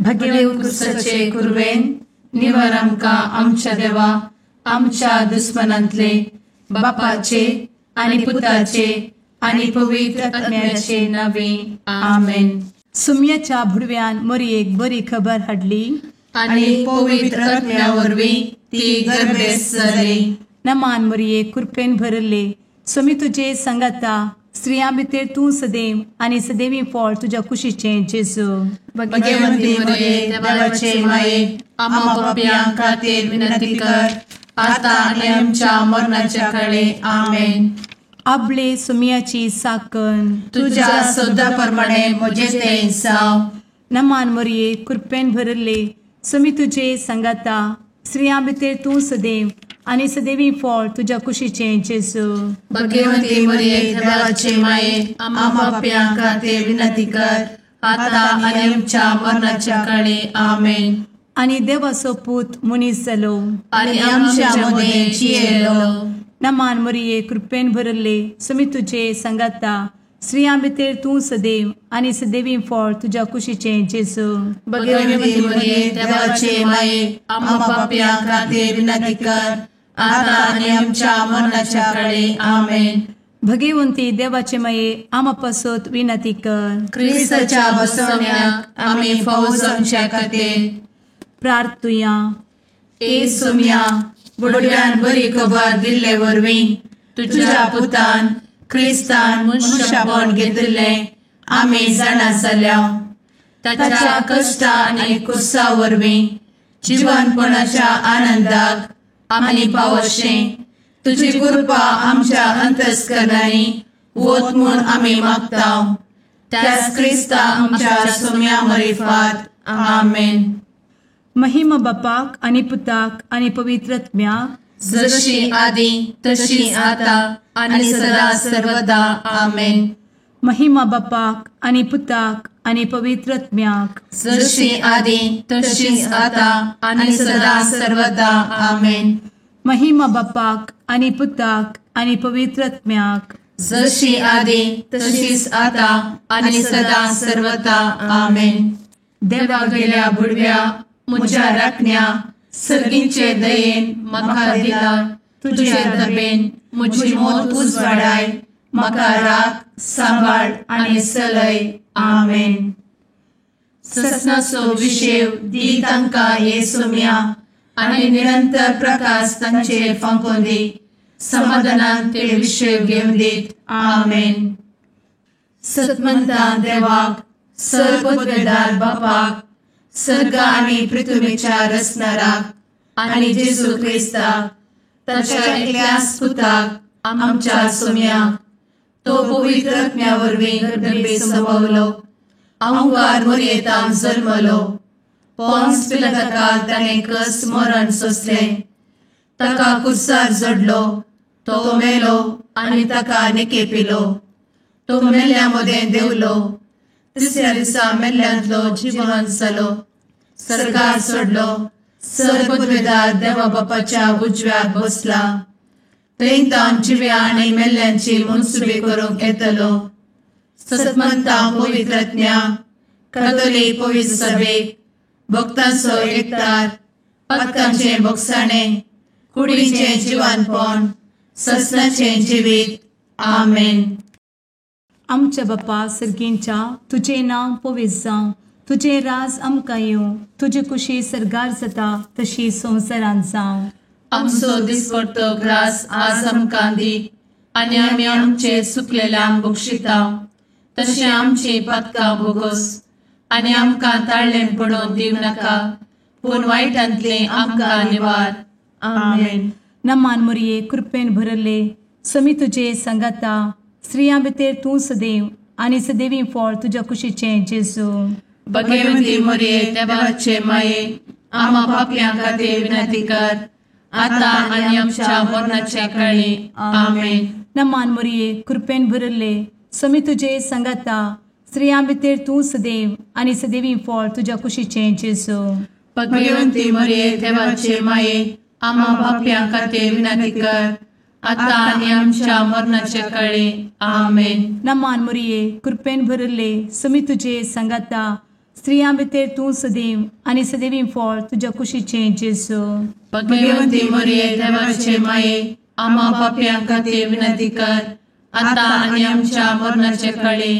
भगेवन कुर्साचे कुर्वेन निवार आमकां आमच्या देवा आमच्या दुस्मनांतले बापाचे आनी पुताचे आनी पवित्र आत्म्याचे नावे आमेन. सुम्याच्या भुडव्यान मरियेक बरी खबर हाडली आनी पवित्र आत्म्या वरवीं ती गर्भेस जाली. नमान मरिये कृपेन भरले सुमी तुजे संगाता स्त्रियां भितर तूं सदैव आनी सदैवी फळ तुज्या कुशीचें जेजू. भगवंती मरिये देवाचे माये आम्हा पाप्यां खातीर विनंती कर आता आनी आमच्या मरणाच्या काळी आमेन. आपले सुमयाची साकण तुझ्या सोदा प्रमाणे म्हजे तें जाव. नमान मरिये कृपेन भरले सुमी तुजे संगाता स्त्रियां भितर तूं सदैव आनी सदैवी फळ तुज्या कुशीचें जेजू. भगवंती मरिये देवाचे माये आम्हा पाप्यां खातीर विनंती कर आता आनी आमच्या मरणाच्या काळी आमेन. आनी देवाचो पूत मनीस जालो आनी आमच्या मदीं जियेलो. नमान मरिये कृपेन भरले सुमी तुजे संगाता स्त्रियां भितर तूं सदैव आनी सदैवी फळ तुज्या कुशीचें जेजू. भगवंती मरिये देवाचे माये आम्हा पाप्यां खातीर विनंती कर आता आनी आमच्या मरणाच्या काळी आमेन. भगवंती देवाचे माये आमा पासत विनंती कर. क्रिस्ताच्या बसवण्याक आमी फौज आमच्या खातीर प्रार्थुया. ए सुम्या बुडव्यान बरी खबर दिल्ले वरवीं तुज्या पुतान क्रिस्तान मनशापण घेतिल्ले आमी जाणा जाल्या. ताच्या कश्टा आनी कुर्सा वरवीं जिवनपणाच्या आनंदाक आमी पावशें तुजी कृपा आमच्या अंतस्करणांनी वोत म्हूण आमी मागता. त्याच क्रिस्ता आमच्या सुम्या मरिफात आमेन. महिमा बापाक आनी पुताक आनी पवित्र आत्म्याक जशी आदी तशी आता आनी सदा सर्वदा आमेन. महिमा बापाक आनी पुताक आनी पवित्र आत्म्याक जशी आदी तशीच आता आनी सदा सर्वदा आमेन. महिमा बापाक आनी पुताक आनी पवित्र आत्म्याक जशी आदी तशीच आता आनी सदा सर्वदा आमेन. देवा गेल्या बुडव्या म्हज्या राखण्या सर्गींचे दयेन म्हाका दिला तुजे दबेन म्हजी मोत उजवाडाय म्हाका राख सांबाळ आनी चलय आमेन. ससनाचो विशेव दी तांकां ये सुम्या आनी निरंतर प्रकाश तांचेर फांकून दी. समाधानान ते विशेव घेवन दीत आमेन. सतमंता देवाक सर्वपदवेदार बापाक सर्ग आनी पृथ्वीच्या रचणाराक आनी जेजू क्रिस्ताक ताच्या एकल्याच पुताक आमच्या सुम्याक तो पवित्र आत्म्या वरवीं गर्भेत संभवलो. अंगार मरियेंतान जल्मलो. पोंस पिलाताकाल ताणें कस मरण सोंसलें. ताका कुर्सार जडलो. तो मेलो आनी ताका निकेपिलो. तो मेल्ल्या मदें देंवलो. तिसऱ्या दिसा मेल्ल्यांतलो जिवंत जालो. सरकार सोडलो. सर्वपदवेदार देवा बापाच्या उजव्याक बसला. थंयतान जिव्या आनी मेल्ल्यांची मनसुबी करूंक येतलो. सतमंता पवित्र आत्म्या कातोलीक पवित्र सभेक भक्तांचो एकठार पातकांचें भोगसाणें कुडीचें जिवनपण ससनाचें जिवीत आमेन. आमच्या बापा सर्गींच्या तुजें नांव पवित्र जावं. तुजें राज आमकां येवं. तुजी कुशी सरगार जाता तशी संवसारांत जावं. आमचो दिसपडटो ग्रास आज आमकां दी आनी आमी आमचे चुकलेल्यांक बक्षिता. तशें आमची पातकां भोगोस आनी आमकां ताळ्ळें पडोवन दिव नाका पूण वायटांतलें आमकां निवार आमेन. नमान मरिये कृपेन भरले समी तुजे संगाता स्त्रियां भितर तूं सदैव आनी सदैवी फळ तुज्या कुशीचें जेजू. भगवंती मरिये देवाचे माये आम्हा पाप्यां खातीर विनंती कर आता आनी आमच्या मरणाच्या काळी आमेन. नमान मरिये कृपेन भरले समी तुजे संगाता स्त्रियां भितर तूं सदैव आनी सदैवी फळ तुज्या कुशीचें जेजू. भगवंती मरिये देवाचे माये आम्हा पाप्यां खातीर विनंती कर आता आनी आमच्या मरणाच्या काळी आमेन. नमान मरिये कृपेन भरले समी तुजे संगाता स्त्रियां भितर तूं सदैव आनी सदैवी फळ तुज्या कुशीचें जेजू. भगवंती मरिये देवाचे माये आम्हा पाप्यां खातीर विनंती कर आता आनी आमच्या मरणाचे काळी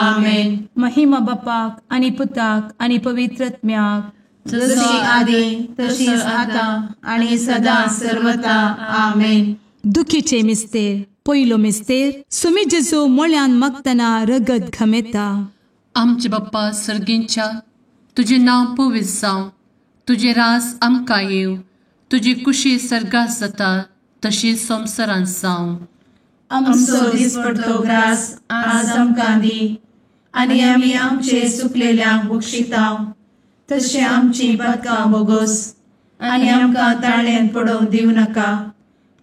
आमेन. महिमा बापाक आनी पुताक आनी पवित्रत्म्याक, जशी आदी तशीच आता आणि सदा सर्वदा आमेन. दुखीचे मिस्तेर. पयलो मिस्तेर. सुमी जेजू मोळ्यान मागतना रगत घामेता. आमचे बाप्पा सर्गींच्या तुझे नाव पवित्र जावं, तुझे रास आमकां येव, तुजी कुशी सर्गात जाता तशी संवसारांत जावं. आमचो दिसपडटो ग्रास आज आमकां दी आनी आमी आमचे चुकलेल्यांक बक्षिताव, तशें आमची पातकां बोगोस आनी आमकां ताळ्यान पडोवंक दिवं नाका,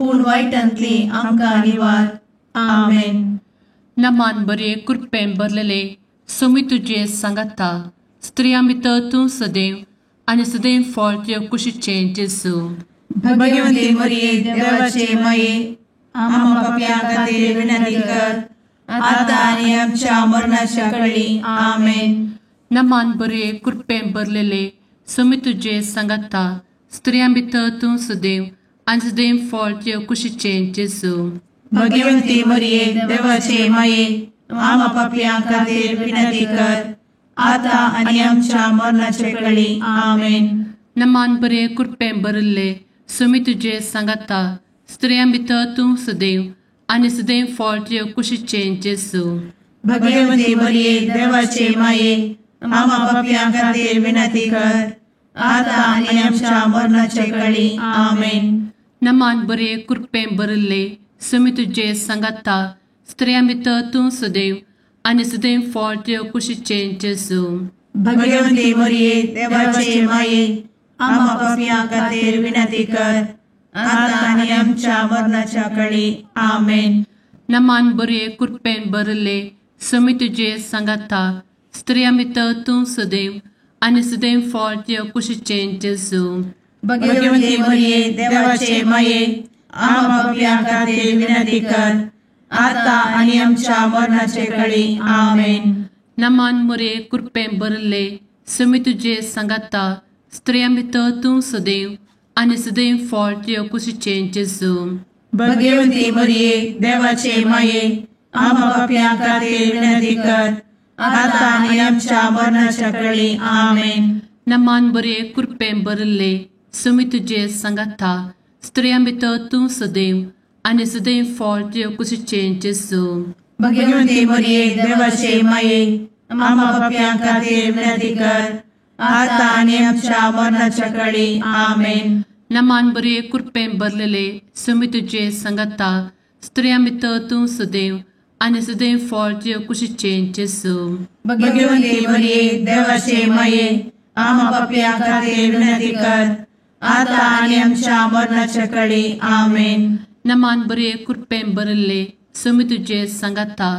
पूण वायटांतली आमकां निवार. आमेन. नमान बरे कृपेन भरलेले सोमी तुजे सांगाता, स्त्रियां भितर तूं सदैव आनी सदैव फळ तुज्या कुशीचें जेजू. भगवंती मरिये देवाचे माये आम्हा पाप्यां खातीर विनंती कर आता आनी आमच्या मरणाच्या काळी आमेन. नमान बरे कृपेन भरलेले सोमी तुजे सांगाता, स्त्रियां भितर तूं सदैव आनी सदैव फळ तुज्या कुशीचें जेजू. भगवंती मरिये देवाचे माये आम्हा पाप्यां खातीर विनंती कर आता आनी आमच्या मरणाचे काळी आमेन. नमान बरे कृपेन भरले सोमी तुजे सांगाता, स्त्रियां भितर तूं सदैव आनी सदैव फळ तुज्या कुशीचें जेजू. भगवंती मरिये देवाचे माये आम्हा पाप्यां खातीर विनंती कर आता आनी आमच्या मरणाचे काळी आमेन. नमान बरे कृपेन भरले सोमी तुजे सांगाता, स्त्रियां भितर तूं सदैव आनी सदैव फळ तुज्या कुशीचें जेजू. भगवंती मरिये देवाचे माये आम्हा पाप्यां खातीर विनंती कर आता आनी आमच्या मरणाच्या काळी आमेन. नमान बरे कृपेन भरले सोमी तुजे सांगाता, स्त्रियां भितर तूं सदैव आनी सदैव फळ तुज्या कुशीचें जेजू. भगवंती मरिये देवाचे माये आम्हा पाप्यां खातीर विनंती कर आता आनी आमच्या मरणाचे काळी आमेन. नमान बरे कृपेन भरले सोमी तुजे सांगाता, स्त्रियां भितर तूं सदैव आनी सदैव फळ तुज्या कुशीचें जेजू. भगवंती मरिये देवाचे माये आम्हा पाप्यां खातीर विनंती कर आता आनी आमच्या मरणाच्या काळी आमेन. नमान बरे कृपेन भरले सोमी तुजे सांगाता, स्त्रियां भितर तूं सदैव आनी सदैव फळ तुज्या कुशीचें जेजू. भगवंती मरिये देवाचे माये आम्हा पाप्यां खातीर विनंती कर आता आनी आमच्या मरणाच्या काळी आमेन. नमान बरे कृपेन भरलेले सोमी तुजे सांगाता, स्त्रियां भितर तूं सदैव आनी सदैव फळ तुज्या कुशीचें जेजू. भगवंती मरिये देवाचे माये आम्हा पाप्यां खातीर विनंती कर आता आनी आमच्या मरणाच्या काळी आमेन. नमान बरे कृपेन भरले सोमी तुजे सांगाता,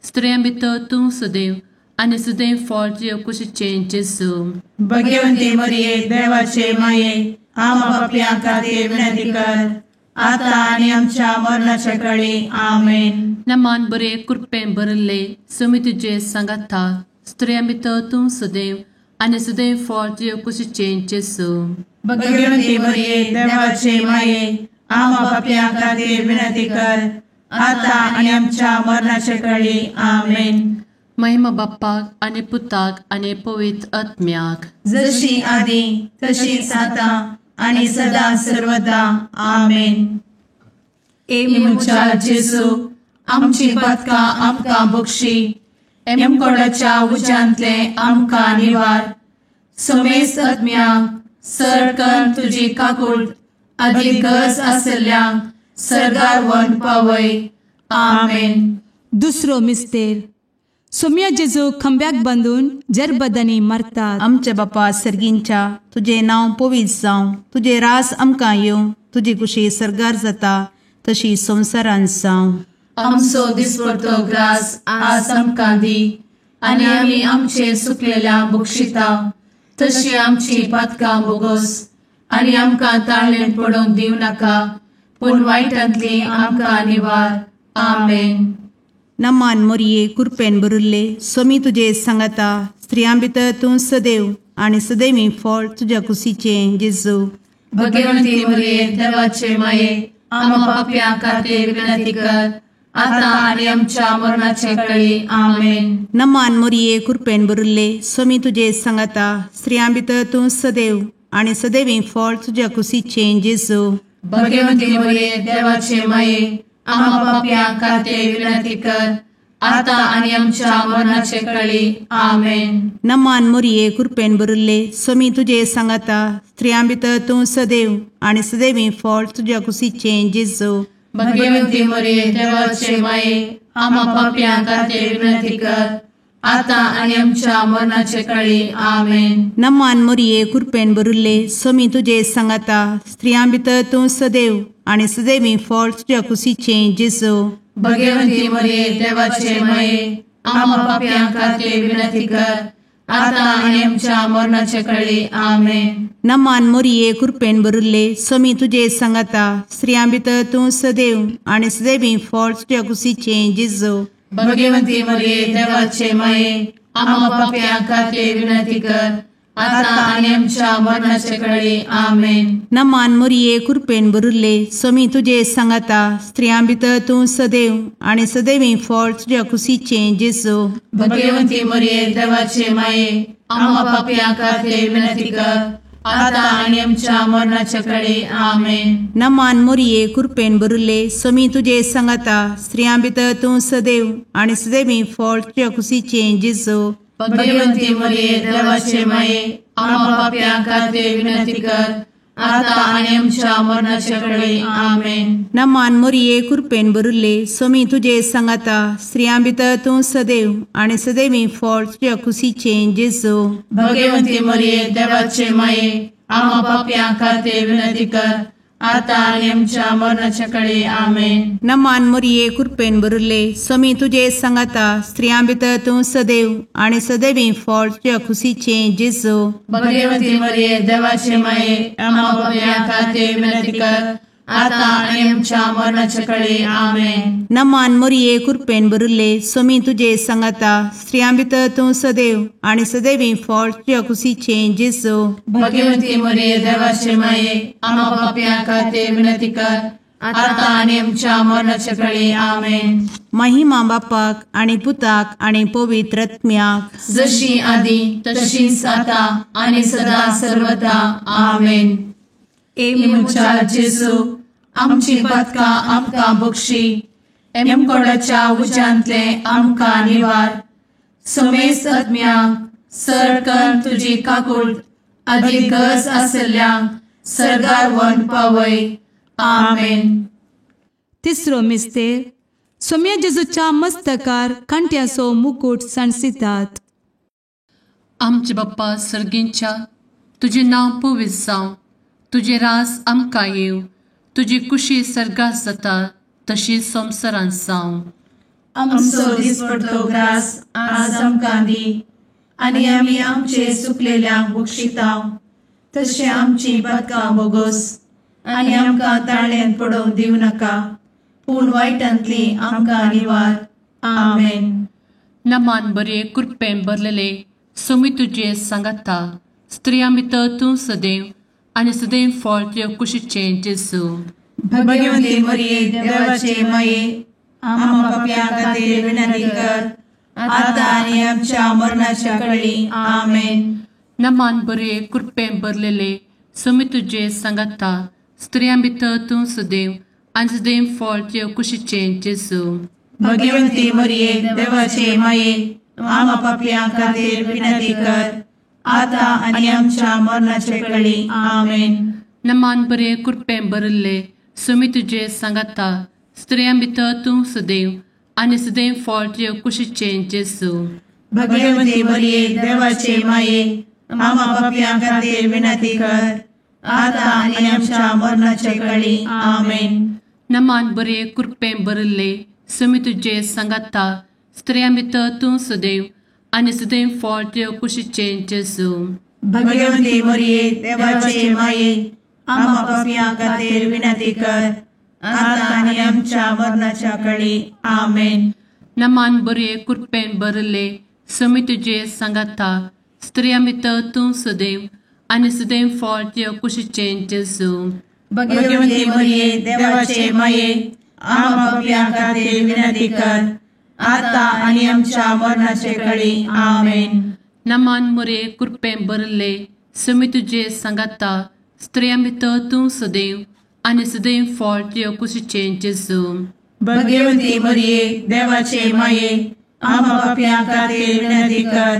स्त्रियां भितर तूं सदैव आनी सदैव फळ तुज्या कुशीचें जेजू. भगवंती मरिये देवाचे माये आम्हा पाप्यां खातीर विनंती कर आता आनी आमच्या मरणाच्या काळी आमेन. नमान बरे कृपेन भरले सोमी तुजे सांगाता, स्त्रियां भितर तूं सदैव आनी सदैव फळ तुज्या कुशीचें जेजू. भगवंती मरिये देवाचे माये आम्हा पाप्यां खातीर विनंती कर आता आनी आमच्या मरणाच्या काळी आमेन. महिमा बाप्पाक आनी पुताक आनी पवित्र आत्म्याक, जशी आदी तशीच आता आनी सदा सर्वदा आमेन. मुचा जेजू आमची पातकां आमकां बक्षी, एमकोडाच्या उज्यांतले आमकां निवार. सोमेस आत्म्याक सडकन तुजी काकूट अधिक गरज आसल्यांक सर्गार व्हरून पावय. आमेन. दुसरो मिस्तेर. सोम्या जेजू खंब्याक बांदून जरबदानी मारतात. आमचे बापा सर्गींच्या तुझे नाव पवित्र जावं, तुझे रास आमकां येवं, तुजी कुशी सर्गार जाता तशी संवसारांत जावं. आमचो दिसपडटो ग्रास आज आमकां दी आनी आमी आमचे चुकलेल्यांक बक्षिताव, तशी आमची पातकां बोगोस आनी आमकां ताळ्यान पडोवंक दिवं नाका, पूण वायटांतली आमकां निवार. आमेन. नमान मोरये कृपेन भरुल्ले सोमी तुजे सांगाता, स्त्रियां भितर तूं सदैव आणि सदैवी फळ तुझ्या कुशीचें जेजू. भगवंती मरिये देवाचे माये आम्हा पाप्यां खातीर विनंती कर आता आणि आमच्या मरणाचे काळी आमेन. नमान मोरये कृपेन भरिल्ले स्वामी तुजे सांगाता स्त्रियां भितर तूं सदैव आणि सदैवी फळ तुझ्या कुशीचें जेजू. भगवंती मरिये देवाचे माये आम्हा पाप्यां खातीर विनंती कर आता आणि आमच्या मरणाचे काळी आमेन. नमान मोरये कृपेन भरिल्ले स्वामी तुजे सांगाता स्त्रियां भितर तूं सदैव आणि सदैवी फळ तुझ्या कुशीचें जेजू. भगवंती मरिये देवाचे माये आम्हा पाप्यां खातीर विनंती कर आता आणि आमच्या मरणाचे काळी आमेन. नमान मोरये कृपेन भरिल्ले स्वामी तुजे सांगाता स्त्रियां भितर तूं सदैव आणि सदैवी फळ तुझ्या कुशीचें जेजू. भगवंती मरिये देवाचे माये आम्हा पाप्यां खातीर विनंती कर आता आणि आमच्या मरणाचे काळी आमेन. नमान मोरये कृपेन भरिल्ले स्वामी तुजे सांगाता स्त्रियां भितर तूं सदैव आणि सदैवी फळ तुझ्या कुशीचें जेजू. भगवंती मरिये देवाचे माये आम्हा पाप्यां खातीर विनंती कर आता आणि आमच्या मरणाचे काळी आमेन. नमान मोरये कृपेन भरिल्ले स्वामी तुजे सांगाता स्त्रियां भितर तूं सदैव आणि सदैवी फळ तुझ्या कुशीचें जेजू. भगवंती मरिये देवाचे माये आम्हा पाप्यां खातीर विनंती कर आता आणि आमच्या मरणाचे काळी आमेन. नमान मोरये कृपेन भरिल्ले स्वामी तुजे सांगाता स्त्रियां भितर तूं सदैव आणि सदैवी फळ तुझ्या कुशीचें जेजू. भगवंती मरिये देवाचे माये आम्हा पाप्यां खातीर विनंती कर आता आणि आमच्या मरणाचे काळी आमेन. नमान मोरये कृपेन भरिल्ले स्वामी तुजे सांगाता स्त्रियां भितर तूं सदैव आणि सदैवी फळ तुझ्या कुशीचें जेजू. भगवंती मरिये देवाचे माये आम्हा पाप्यां खातीर विनंती कर आता आणि आमच्या मरणाच्या काळी आमेन. नमान मोरये कृपेन भरिल्ले स्वामी तुजे सांगाता स्त्रियां भितर तूं सदैव आणि सदैवी फळ तुझ्या कुशीचें जेजू. भगवंती मरिये देवाचे माये आम्हा पाप्यां खातीर विनंती कर आता आणि आमच्या मरणाच्या काळी आमेन. नमान मोरये कृपेन भरिल्ले स्वामी तुजे सांगाता स्त्रियां भितर तूं सदैव आणि सदैवी फळ तुझ्या कुशीचें जेजू. भगवंती मरिये देवाचे माये आम्हा पाप्यां खातीर विनंती कर आता आणि आमच्या मरणाच्या काळी आमेन. महिमा बापाक आणि पुताक आणि पवित्र आत्म्याक जशी आधी तशीच आता आणि सदा सर्वदा आमेन. एमच्या जेजू आमची पदका आमकां बक्षी एमकोडाच्या उज्यांतले आमकां निवार. समेस्त आत्म्यांक सरकन तुजी काकूट अधिक गरज आसल्ल्यांक सरगार वन पावय. आमेन. तिसरो मिस्तेर सोम्या जेजूच्या मस्तकार कांट्याचो मुकुट सणसितात. आमचे बाप्पा सर्गींच्या तुझे नाव पवित्र जावं तुझे रास आमकां येव तुजी कुशी सर्गात जाता तशी संवसारांत जावं. आमचो दिसपडटो ग्रास आज आमकां दी आनी आमी आमचे चुकलेल्यांक बक्षितांव तशें आमची पदकां बोगोस आनी आमकां ताळ्यान पडोवंक दिवं नाका पूण वायटांतली आमकां निवार. आमेन. नमान बरे कृपेन भरलेले सोमी तुजे सांगाता स्त्रियां भितर तूं सदैव आणि सदैव फळ तुझ्या कुशीचें जेजू. भगवंती मरिये देवाचे माये आम्हा पाप्यां खातीर विनंती कर आता आणि आमच्या मरणाच्या काळी आमेन. नमान बरे कृपेन भरलेले सोमी तुजे सांगाता स्त्रियां भितर तूं सदैव आणि सदैव फळ तुझ्या कुशीचें जेजू. भगवंती मरिये देवाचे माये आम्हा पाप्यां खातीर विनंती कर आता आणि आमच्या मरणाचे काळी आमेन. नमान बरे कृपेन भरले सोमी तुजे सांगाता स्त्रियां भितर तूं सदैव आणि सदैव फळ तुझ्या कुशीचें जेजू. भगवंती मरिये देवाचे माये आम्हा पाप्यां खातीर विनंती कर आता आणि आमच्या मरणाचे काळी आमेन. नमान बरे कृपेन भरले सोमी तुजे सांगाता स्त्रियां भितर तूं सदैव आणि सदैव फळ तुझ्या कुशीचें जेजू. भगवंती मरिये देवाचे माये आम्हा पाप्यां खातीर विनंती कर आता आणि आमच्या मरणाच्या काळी आमेन. नमान बरे कृपेन भरले सुमी तुझे सांगाता स्त्रियां भितर तूं सदैव आनी सदैव फळ तुझ्या कुशीचें जेजू. भगवंती मरिये देवाचे माये आम्हा पापियां खातीर विनंती कर आता आनी आमच्या मरणाचे काळी आमेन. नमान मोरे कृपें बरले सुमी तुझे सांगाता स्त्रियां भितर तूं सदैव आनी सदैव फळ तुझ्या कुशीचें जेजू. भगवंती मरिये देवाचे माये आम्हा पापियां खातीर विनंती कर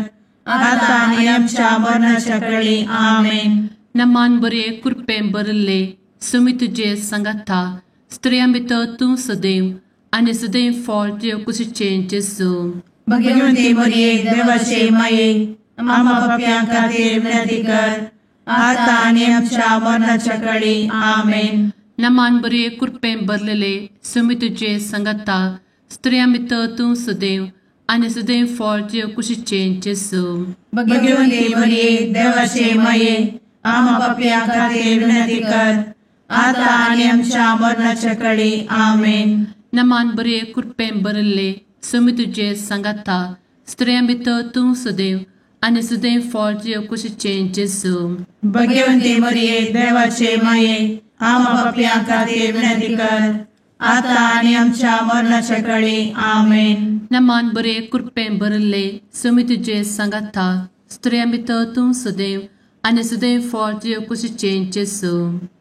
आता आनी आमच्या मरणाच्या काळी आमेन. नमान बरे कृपें बरले सुमी तुझे सांगाता स्त्रियां भितर तूं सदैव आनी सदैव फळ तुझ्या कुशीचें जेजू. भगवंती मरिये देवाचे माये आम्हा पापियां खातीर विनंती कर आता आनी आमच्या मरणाच्या काळी आमेन. नमान बरे कृपें बरलेले सुमी तुझे सांगाता स्त्रियां भितर तूं सदैव आनी सदैव फळ तुझ्या कुशीचें जेजू. भगवंती मरिये देवाचे माये आम्हा पापियां खातीर विनंती कर आता आनी आमच्या मरणाच्या काळी आमेन. नमान बरे कृपें बरले सुमी तुझे सांगाता स्त्रियां भितर तूं सदैव आनी सदैव फळ तुझ्या कुशीचें जेजू. भगवंती मरिये देवाचे माये आम्हा पापियां खातीर विनंती कर आता आनी आमच्या मरणाच्या काळी आमेन. नमान बरे कृपें बरले सुमी तुझे सांगाता स्त्रियां भितर तूं सदैव आनी सदैव फळ तुझ्या कुशीचें जेजू.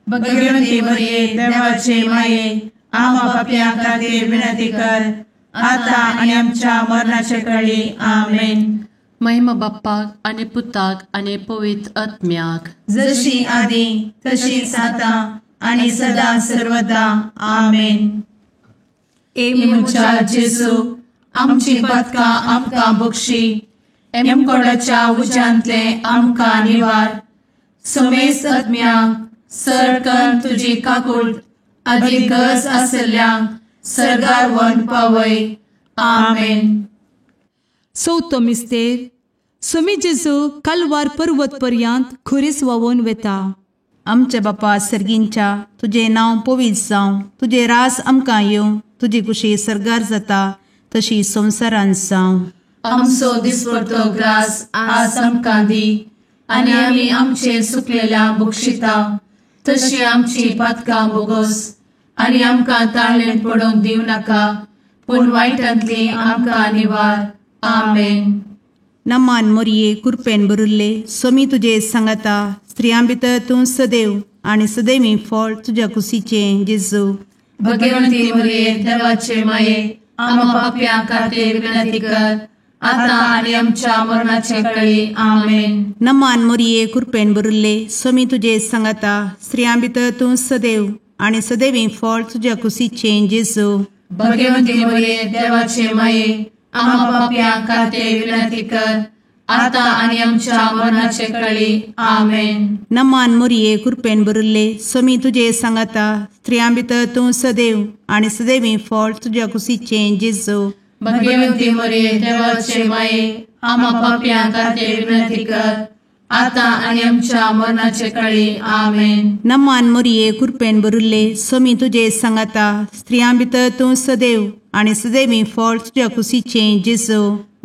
भगवंती मरिये देवाचे माये आम्हा पापियां खातीर विनंती कर आता आनी आमच्या मरणाच्या काळी आमेन. महिमा बाप्पाक आनी पुताक आनी पवित्र आत्म्याक जशी आदी तशीच आता आनी सदा सर्वदा आमेन. मुचा जेजू आमची पदकां आमकां बक्षी एमकोडाच्या उज्यांतले आमकां निवार. सुमेस आत्म्यांक सडकन तुजी काकूट अधिक गरज आसल्यांक सरगार वन पावय. आमेन. चवथो मिस्तेर सुमी जेजू कलवार पर्वत पर्यंत खुरीस वावून वेता. आमच्या बापा सर्गींच्या तुझे नांव पवित्र जावं, तुझे रास आमकां येवं, तुजी कुशी सरगार जाता तशी संवसारांत जावं. आमचो दिसपडटो ग्रास आज आमकां दी आनी आमी आमचे सुकलेल्यांक बक्षिता तशी आमची पदकां बोगोस आनी आमकां ताळ्ळेन पडोवंक दिवं नाका पूण वायटांतली आमकां निवार. आमेन. नमान मोरये कृपेन बरुल्ले सोमी तुजे सांगाता स्त्रियां भितर तूं सदैव आनी सदैवी फळ तुज्या कुशीचें जेजू. भगवंती मरिये देवाचे माये आम्हा पापियां खातीर विनंती कर आता आनी आमच्या मरणाचे काळी. आमेन. नमान मोरये कृपेन बरुल्ले सोमी तुजे सांगाता स्त्रियां भितर तूं सदैव आनी सदैवी फळ तुज्या कुशीचें जेजू. भगवंती मरिये देवाचे माये आम्हा पापियां खातीर विनंती कर आता आनी आमच्या मरणाचे काळी. आमेन. नमान मोरये कृपेन बरुल्ले सोमी तुजे सांगाता स्त्रियां भितर तूं सदैव आनी सदैवी फळ तुज्या कुशीचें जेजू. भगवंती मरिये देवाचे माये आम्हा पापियां खातीर विनंती कर आता आनी आमच्या मरणाचे काळी. आमेन. नमान मोरये कृपेन बरुल्ले सोमी तुजे सांगाता स्त्रियां भितर तूं सदैव आनी सदैवी फळ तुज्या कुशीचें जेजू.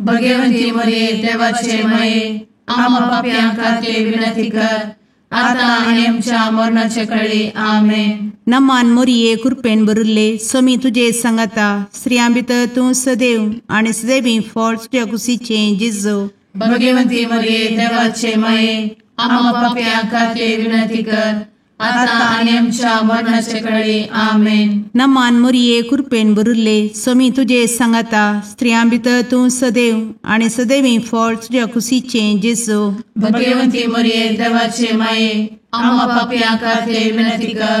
भगवंती मरिये देवाचे माये आम्हा पापियां खातीर विनंती कर आता आनी आमच्या मरणाचे काळी. आमेन. नमान मोरये कृपेन बरुल्ले सोमी तुजे सांगाता स्त्रियां भितर तूं सदैव आनी सदैवी फळ तुज्या कुशीचें जेजू. भगवंती मरिये देवाचे माये आम्हा पापियां खातीर विनंती कर आता आनी आमच्या मरणाचे काळी. आमेन. नमान मोरये कृपेन बरुल्ले सोमी तुजे सांगाता स्त्रियां भितर तूं सदैव आनी सदैवी फळ तुज्या कुशीचें जेजू. भगवंती मरिये देवाचे माये आम्हा पापियां खातीर विनंती कर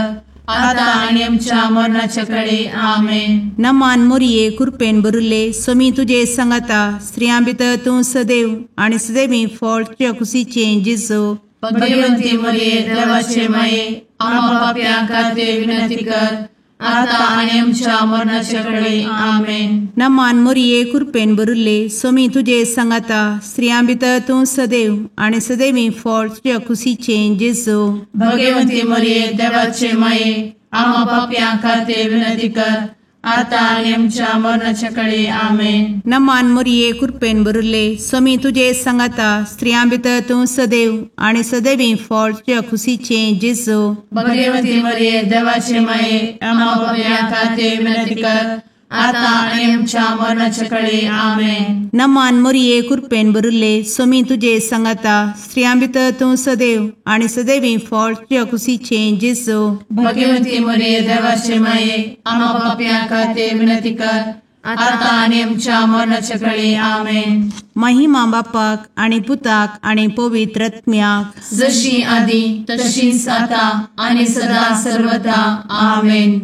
आता आनी आमच्या मरणाचे काळी. आमेन. नमान मोरये कृपेन बरुल्ले सोमी तुजे सांगाता स्त्रियां भितर तूं सदैव आनी सदैवी फळ तुज्या कुशीचें जेजू. भगवंती मरिये देवाचे माये आम्हा पापियां खातीर विनंती कर आता आनी आमच्या मरणाचे काळी. आमेन. नमान मोरये कृपेन बरुल्ले सोमी तुजे सांगाता स्त्रियां भितर तूं सदैव आनी सदैवी फळ तुज्या कुशीचें जेजू. भगवंती मरिये देवाचे माये आम्हा पापियां खातीर विनंती कर आता आणि आमच्या मरणाच्या काळी आमेन. नमान मोरये कृपेन बरुले स्वामी तुझे सांगाता स्त्रियां भितर तूं सदैव आणि सदैवी फळ तुझ्या खुशीचे जेजू. भगवती मरिये देवाचे माये आम्हा पाप्यां खातीर विनंती कर, आता आणि आमच्या मरणाच्या काळी आमेन. नमान मोरये कृपेन बरुले स्वामी तुझे सांगाता स्त्रियां भितर तूं सदैव आणि सदैवी फळ तुझ्या खुशीचे जेजू. भगवती मरिये देवाचे माये आम्हा पाप्यां खातीर विनंती कर, आता आणि आमच्या मरणाच्या काळी आमेन. महिमा बापाक आणि पुताक आणि पवित्र आत्म्याक, जशी आधी तशीच आता आणि सदा सर्वदा आमेन.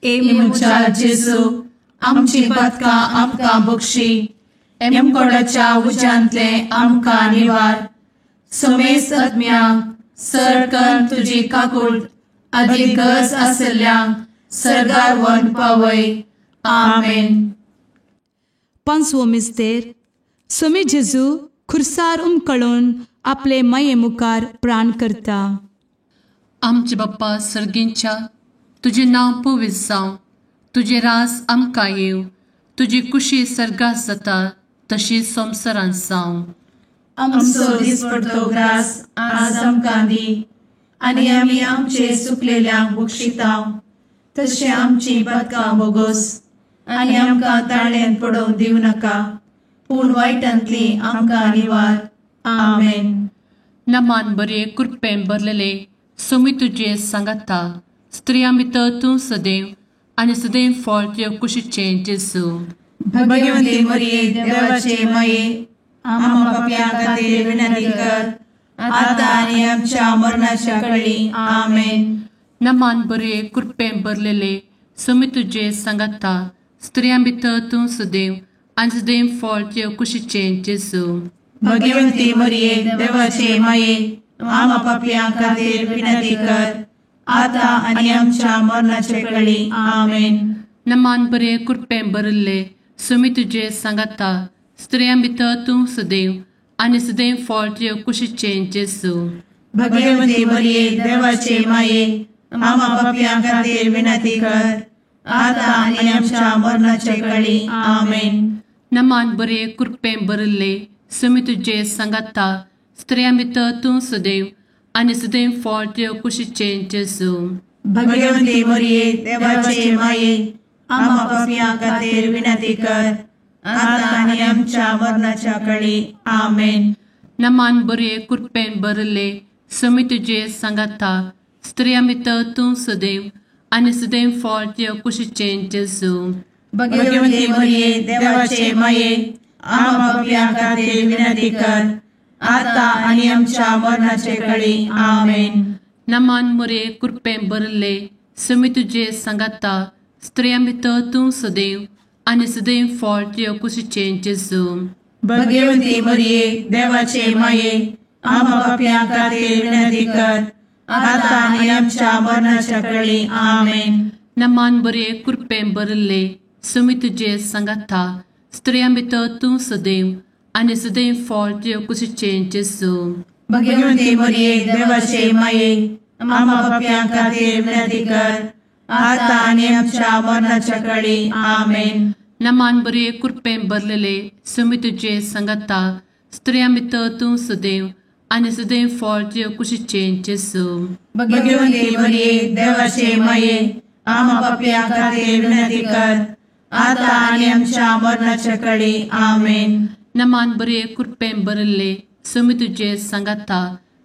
इमुच्या जेजू आमची पातकां आमकां बक्षी, एमकोडाच्या उज्यांतले आमकां निवार. समेस आत्म्यांक सरकन तुजी काकूट अधिक गरज आसल्ल्यांक सरगार व्हरून पावय. आमेन. पांचवो मिस्तेर. स्वामी जेजू खुर्सार उमकळून आपले माये मुखार प्राण करता. आमचे बाप्पा सर्गींच्या तुझे नांव पवित्र जावं, तुझे रास आमकां येव, तुजी कुशी सर्गास जाता तशी संवसारांत जावं. आमचो दिसपडटो ग्रास आज आमकां दी, आनी आमी आमचे चुकलेल्यांक बक्षितांव, तशें आमची पातकां बोगोस आनी आमकां ताळ्यान पडोवंक दिवं नाका, पूण वायटांतली आमकां निवार. आमेन. नमान बरे कृपेन भरलेले स्वामी तुझे सांगाता स्त्रियां भितर तूं सदैव आणि सदैव फळ तुझ्या कुशीचे जेजू. भगवती मरिये देवाचे माये आम्हा पाप्यां खातीर विनंती कर, आता आनी आमच्या मरणाच्या काळी आमेन. नमान बरे कृपेन भरलेले स्वामी तुझे सांगाता स्त्रियां भितर तूं सदैव आणि सदैव फळ तुझ्या कुशीचे जेजू. भगवती मरिये देवाचे माये आम्हा पाप्यां खातीर विनंती कर, आता आनी आमच्या मरणाच्या काळी आमेन. नमान बरे कृपेन भरले स्वामी तुझे सांगाता स्त्रियां भितर तूं सदैव आणि सदैव फळ तुझ्या कुशीचे जेजू. भगवती मरिये देवाचे माये आम्हा पाप्यां खातीर विनंती कर, आता आनी आमच्या मरणाच्या काळी आमेन. नमान बरे कृपेन भरले स्वामी तुझे सांगाता स्त्रियां भितर तूं सदैव आणि सदैव फळ तुझ्या कुशीचे जेजू. भगवती मरिये देवाचे माये आम्हा पाप्यां खातीर विनंती कर, आता आनी आमच्या मरणाच्या काळी आमेन. नमान बरे कृपेन भरले स्वामी तुझे सांगाता स्त्रियां भितर तूं सदैव आणि सदैव फळ तुझ्या कुशीचे जेजू. भगवती मरिये देवाचे माये आम्हा पाप्यां खातीर विनंती कर, आता आनी आमच्या मरणाच्या काळी आमेन. नमान बरे कृपेन भरले स्वामी तुझे सांगाता स्त्रियां भितर तूं सदैव आणि सदैव फळ तुझ्या कुशीचे जेजू. भगवती मरिये देवाचे माये आम्हा पाप्यां खातीर विनंती कर, आता आनी आमच्या मरणाच्या काळी आमेन. नमान बरे कृपेन भरले स्वामी तुझे सांगाता स्त्रियां भितर तूं सदैव आणि सदैव फळ तुझ्या कुशीचे जेजू. भगवती मरिये देवाचे माये आम्हा पाप्यां खातीर विनंती कर, आता आनी आमच्या मरणाच्या काळी आमेन. नमान बरे कृपेन भरलेले स्वामी तुझे सांगाता स्त्रियां भितर तूं सदैव आणि सदैव फळ तुझ्या कुशीचे जेजू. भगवती मरिये देवाचे माये आम्हा पाप्यां खातीर विनंती कर, आता आनी आमच्या मरणाच्या काळी आमेन. नमान बरे कृपेन भरले स्वामी तुझे सांगाता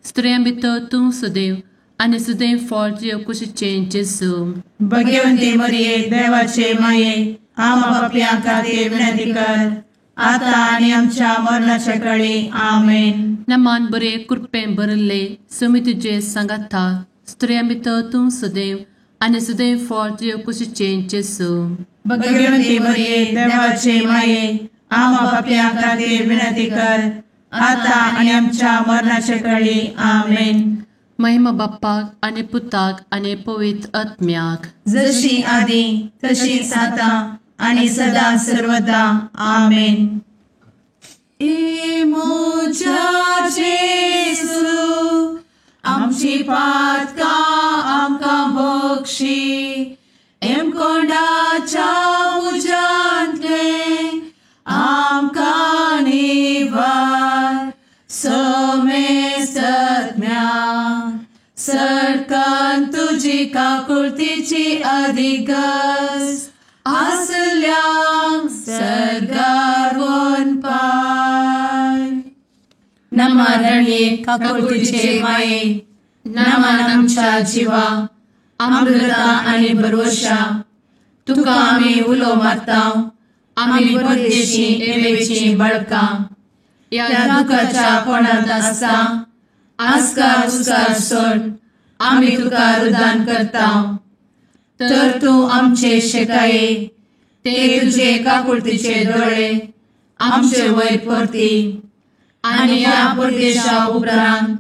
स्त्रियां भितर तूं सदैव आणि सदैव फळ तुझ्या कुशीचे जेजू. भगवती मरिये देवाचे माये आम्हा पाप्यां खातीर विनंती कर, आता आनी आमच्या मरणाच्या काळी आमेन. नमान बरे कृपेन भरले स्वामी तुझे सांगाता स्त्रियां भितर तूं सदैव आणि सदैव फळ तुझ्या कुशीचे जेजू. भगवती मरिये देवाचे माये आम्हा पाप्यां खातीर विनंती कर, आता आनी आमच्या मरणाच्या काळी आमेन. महिमा बाप्पाक आणि पुताक आणि पवित्र आत्म्याक, जशी आधी तशीच आता आणि सदा सर्वदा आमेन. इमुच्या जेजू आमची पातकां आमकां बक्षी, एमकोंडाच्या तुझी काकुळतीची अधिगस आसल्या सरगार वन पाय. नमारणे काकुळतीचे माये नमान आमच्या जीवा अमृता आणि भरवशा तुका आम्ही उलो मारता. आम्ही परदेशी येवेची बळका या दुःखाच्या कोणात असता आस्कार उस्कार सोड आम्ही तुका रुदान करता. तर तू आमचे शेकाये ते तुझे काकुळतीचे डोळे आमचे वयर परती आणि या परदेशा उपरांत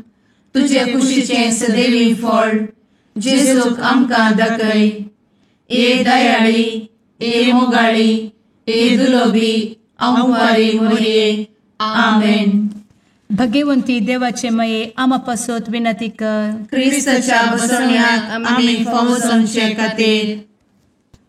तुझे कुशीचे सदैवी फळ जेजूक आमकां दाखय. ए दयाळी ए मोगाळी ए दुलोबी अंवारी मोरये. आमेन. भगवंती देवाचे मये आम्हा पासत विनंती कर. क्रिस्ताच्या बसवण्यात आम्ही फौजांचे खातीर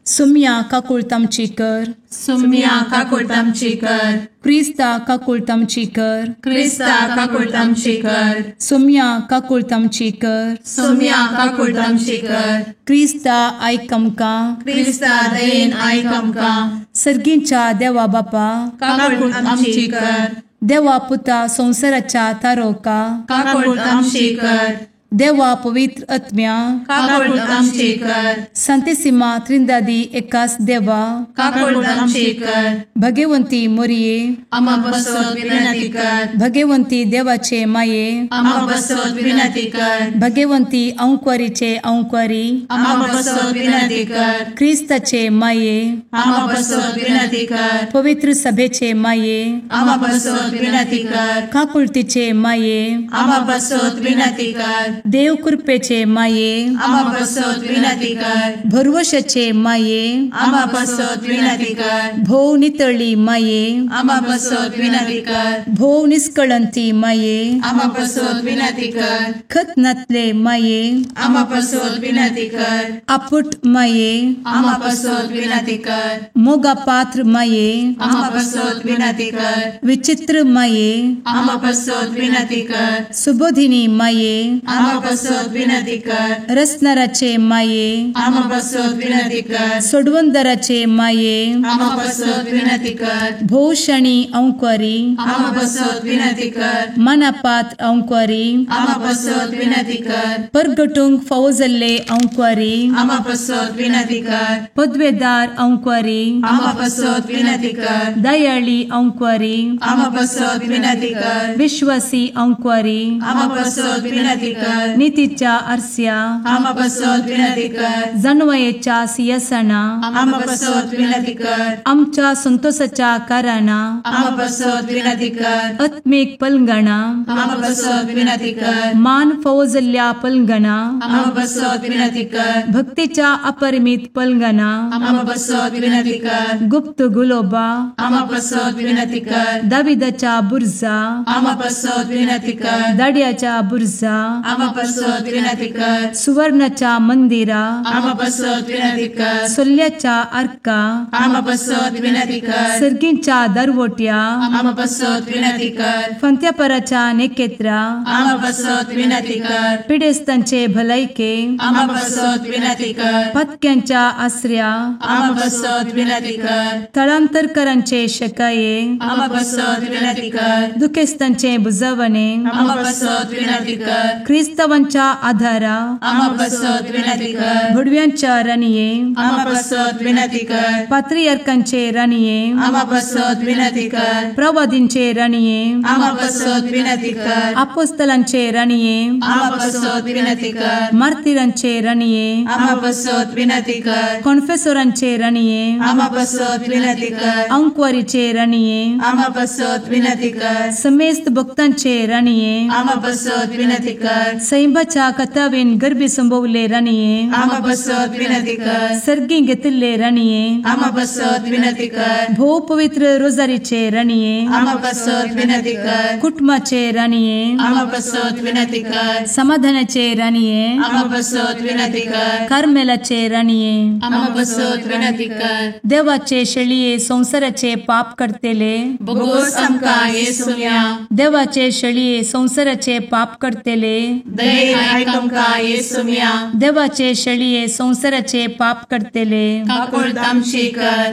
सुम्या काकुळतामची कर. सुम्या काकुळतामची कर. क्रिस्ता काकुळतामची कर. क्रिस्ता काकुळतामची कर. सुम्या काकुळतामची कर. सुम्या काकुळतामची कर. क्रिस्ता आयकमका. क्रिस्ता दयेन आयकमका. सर्गींच्या देवा बापा काकुळतामची कर. देवा पुता संसाराच्या तारोका. काकुळतामची कर. देवा पवित्र आत्म्या काकुळतामची कर. संतेसिमा त्रिंदादी एकाच देवा काकुळतामची कर. भगवंती मोरिये आम्हा बसवत विनंती कर. भगवंती देवाचे माये आम्हा बसवत विनंती कर. भगवंती अंक्वारीचे अंक्वारी आम्हा बसवत विनंती कर. ख्रिस्ताचे माये आम्हा बसवत विनंती कर. पवित्र सभेचे माये आम्हा बसवत विनंती कर. काकुळतीचे माये आम्हा बसवत विनंती कर. देव कृपेचे माये आम्हा बसवत विनंती कर. भरवशाचे माये आम्हा बसवत विनंती कर. भोव नितळी माये आम्हा बसवत विनंती कर. भोव निष्कळंती माये आम्हा बसवत विनंती कर. खत नतले माये आम्हा बसवत विनंती कर. आपुट माये आम्हा बसवत विनंती कर. मोगा पात्र माये आम्हा बसवत विनंती कर. विचित्र माये आम्हा बसवत विनंती कर. सुबोधिनी माये आम्हा बसवत विनंती कर. रसनाराचे माये आम्हा बसवत विनंती कर. सोडवंदराचे माये आम्हा बसवत विनंती कर. भोषणी अंक्वारी आम्हा बसवत विनंती कर. मनापात्र अंक्वारी आम्हा बसवत विनंती कर. परगटुंग फौजल्ले अंक्वारी आम्हा बसवत विनंती कर. पदवेदार अंक्वारी आम्हा बसवत विनंती कर. दयाळी अंक्वारी आम्हा बसवत विनंती कर. विश्वासी अंक्वारी आम्हा बसवत विनंती कर. नीतीच्या आरस्या आम्हा बसवत विनंती कर. जणवयेच्या सिंहासना आम्हा बसवत विनंती कर. आमच्या संतोषाच्या कारणा आम्हा बसवत विनंती कर. आत्मिक पलंगणा आम्हा बसवत विनंती कर. मान फौजल्या पलंगणा आम्हा बसवत विनंती कर. भक्तीच्या अपरिमित पलंगणा आम्हा बसवत विनंती कर. गुप्त गुलोबा आम्हा बसवत विनंती कर. दाविदाच्या बुरजा आम्हा बसवत विनंती कर. दाडियाच्या बुरजा आम्हा बसवत विनंती कर. सुवर्णाच्या मंदिरा आम्हा बसवत विनंती कर. सोल्याच्या अर्का आम्हा बसवत विनंती कर. सर्गींच्या दरवोट्या आम्हा बसवत विनंती कर. फंत्यापराच्या नेकेत्रा आम्हा बसवत विनंती कर. पिडेस्तांचे भलायके आम्हा बसवत विनंती कर. पथक्यांच्या आश्रया आम्हा बसवत विनंती कर. स्थळांतरकरांचे शकाये आम्हा बसवत विनंती कर. दुखेस्तांचे बुजावणे आम्हा बसवत विनंती कर. ख्रिस्तवांच्या आधारा आम्हा बसवत विनंती कर. भडव्यांच्या रानिये आम्हा बसवत विनंती कर. पात्रियार्कांचे रानिये आम्हा बसवत विनंती कर. प्रवादींचे रानिये आम्हा बसवत विनंती कर. अपोस्तलांचे रानिये आम्हा बसवत विनंती कर. मार्तिरांचे रानिये आम्हा बसवत विनंती कर. कॉन्फेसोरांचे रानिये आम्हा बसवत विनंती कर. अंक्वारीचे रानिये आम्हा बसवत विनंती कर. समेस्त भक्तांचे रानिये आम्हा बसवत विनंती कर. सैंबाच्या कथावेन गर्भी संभवले रानिये आम्हा बसवत विनंती कर. सर्गी घेतले रानिये आम्हा बसवत विनंती कर. भो पवित्र रोजारीचे रानिये आम्हा बसवत विनंती कर. कुटुंबाचे रानिये आम्हा बसवत विनंती कर. समाधानाचे रानिये आम्हा बसवत विनंती कर. कार्मेलाचे रानिये आम्हा बसवत विनंती कर. देवाचे शळिये संसाराचे पाप करतेले बघोस आमका येसुया. देवाचे शळिये संसाराचे पाप करतेले दयेन आयक आमकां येसू मिया देवाचे शेळये संवसाराचे पाप करतेले काकूळ तामशी कर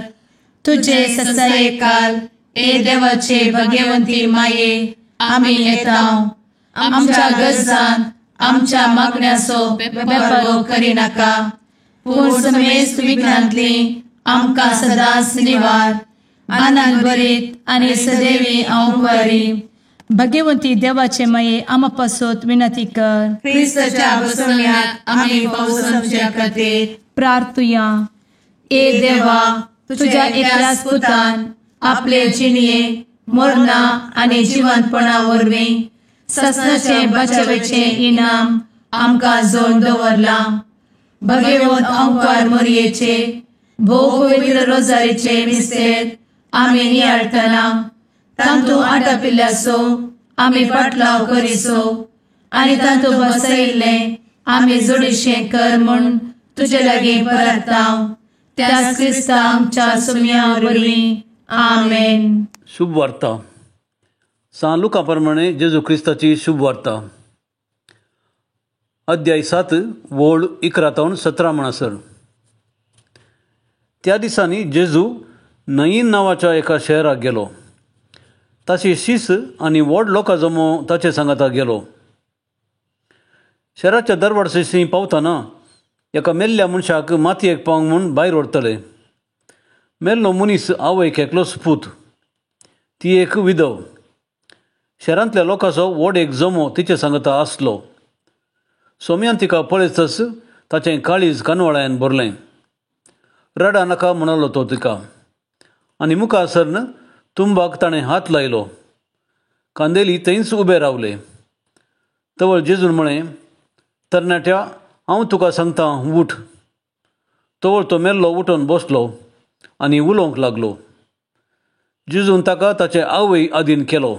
तुझे ससाये काल ए देवाचे भगवंती माये आमी येताव आमच्या गरजान आमच्या मागण्याचो बेपर्वो करी नाका पूण समेस्त विघ्नांतली आमकां सदांच निवार आनंद बरीत आनी सदैवी औंकवारी भगवंती देवाचे माये आमा पासत विनंती कर क्रिस्ताच्या बसवण्याक आमी पावसाच्या खातीर प्रार्थुया ए देवा तुझ्या एकल्याच पुतान आपले जिणये मरणा आनी जिवंतपणा वरवीं ससनाचे बचावेचे इनाम आमकां जोड दवरला भगवंत औंकवार मरयेचे भोव पवित्र रोजारीचे मिस्तेर आमी नियाळटना तांतू आटापिल्ल्याचो आमी पाटलाव करिसो आनी तांतू बसयिल्ले आमी जोडीशें कर म्हूण तुजे लागीं परतांव त्याच क्रिस्ता आमच्या सुम्या वरवीं आमेन. शुभ वार्ता सान लुका प्रमाणे जेजू क्रिस्ताची शुभ वार्ता अध्याय 7 वोळ 11-17 म्हणसर. त्या दिसांनी जेजू नईन नांवाच्या एका शहराक गेलो. ताची शीस आनी व्हड लोकां जमो ताचे सांगाता गेलो. शहराच्या दरवाडशी पावतना एका मेल्ल्या मनशाक मातयेक पावंक म्हूण भायर व्हरतले. मेल्लो मनीस आवयक एकलोच पूत, ती एक विधव. शहरांतल्या लोकांचो व्हड एक जमो तिचे सांगता आसलो. सोम्यान तिका पळयतच ताचें काळीज कानवळ्यान भरलें. रडा नाका म्हणलो तो तिका आनी मुखार सरन तुंबाक ताणें हात लायलो. कांदेली थंयच उबे रावले. तवळ जेजून म्हळें, तरणाट्या, हांव तुका सांगता उठ. तवळ तो मेल्लो उठोन बसलो आनी उलोवंक लागलो. जेजून ताका ताचे आवय आदीन केलो.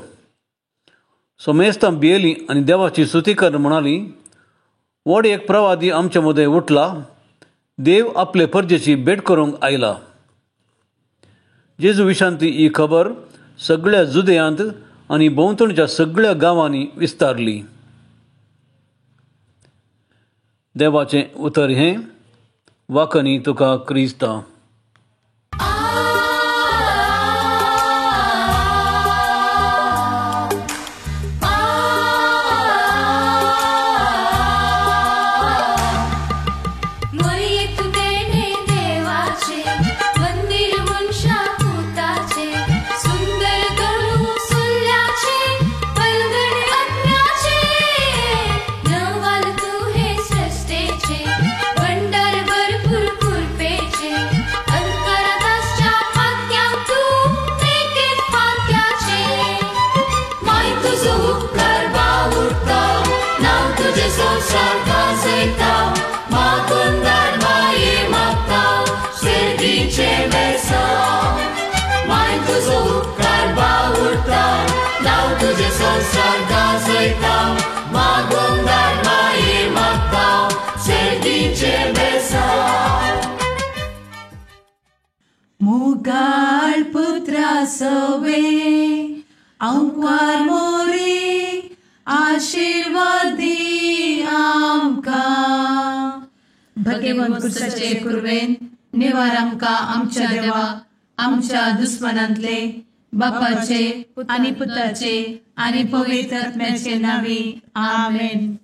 सोमेस्तां भियेलीं आनी देवाची स्तुती कर म्हणाली, व्हड एक प्रवादी आमचे मदें उठला. देव आपले परजेची भेट करूंक आयला. जेजू विशांती ही खबर सगळ्या जुदेयांत आनी भोंवतणच्या सगळ्या गांवांनी विस्तारली. देवाचें उतर हें, वाकनी तुका क्रिस्ता. मुगाळ पुत्रा सवे औंकवार मोरी आशीर्वाद दी आमकां. भगवंत क्रिस्ताचे कुरवेन निवार आमकां आमच्या देवा आमच्या दुस्मनांतले बापाचे आनी पुताचे आनी पवित्र आत्म्याचे नांवी. आमेन.